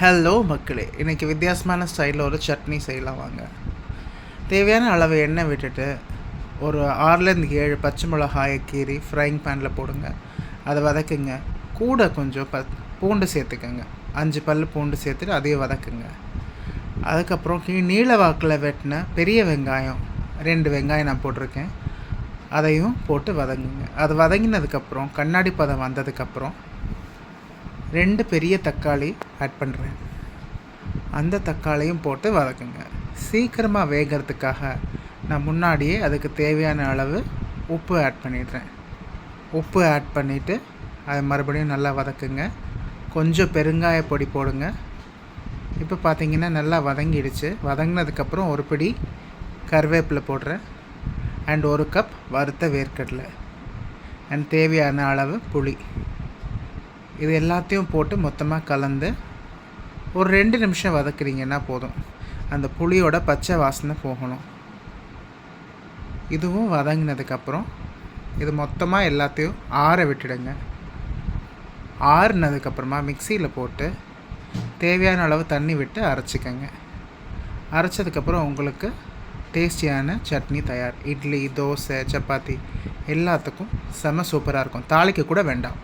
Hello மக்களே, இன்றைக்கி வித்தியாசமான ஸ்டைலில் ஒரு சட்னி செய்யலாம் வாங்க. தேவையான அளவு எண்ணெய் விட்டுட்டு ஒரு 6-7 பச்சை மிளகாயை கீறி ஃப்ரைங் பேனில் போடுங்க. அதை வதக்குங்க. கூட கொஞ்சம் பூண்டு சேர்த்துக்கங்க. 5 பல் பூண்டு சேர்த்துட்டு அதையும் வதக்குங்க. அதுக்கப்புறம் நீல வாக்கில் வெட்டின பெரிய வெங்காயம் 2 வெங்காயம் நான் போட்டிருக்கேன், அதையும் போட்டு வதங்குங்க. அது வதங்கினதுக்கப்புறம் கண்ணாடி பதம் வந்ததுக்கப்புறம் 2 பெரிய தக்காளி ஆட் பண்ணுறேன். அந்த தக்காளியும் போட்டு வதக்குங்க. சீக்கிரமாக வேகிறதுக்காக நான் முன்னாடியே அதுக்கு தேவையான அளவு உப்பு ஆட் பண்ணிடுறேன். உப்பு ஆட் பண்ணிவிட்டு அதை மறுபடியும் நல்லா வதக்குங்க. கொஞ்சம் பெருங்காய பொடி போடுங்க. இப்போ பார்த்திங்கன்னா நல்லா வதங்கிடுச்சு. வதங்கினதுக்கப்புறம் ஒரு பிடி கருவேப்பிலை போடுறேன் அண்ட் 1 கப் வறுத்த வேர்க்கடலை அண்ட் தேவையான அளவு புளி. இது எல்லாத்தையும் போட்டு மொத்தமாக கலந்து ஒரு 2 நிமிஷம் வதக்குறீங்கன்னா போதும். அந்த புளியோட பச்சை வாசனை போகணும். இதுவும் வதங்கினதுக்கப்புறம் இது மொத்தமாக எல்லாத்தையும் ஆற விட்டுடுங்க. ஆறுனதுக்கப்புறமா மிக்சியில் போட்டு தேவையான அளவு தண்ணி விட்டு அரைச்சிக்கங்க. அரைச்சதுக்கப்புறம் உங்களுக்கு டேஸ்டியான சட்னி தயார். இட்லி, தோசை, சப்பாத்தி எல்லாத்துக்கும் செம்ம சூப்பராக இருக்கும். தாளிக்க கூட வேண்டாம்.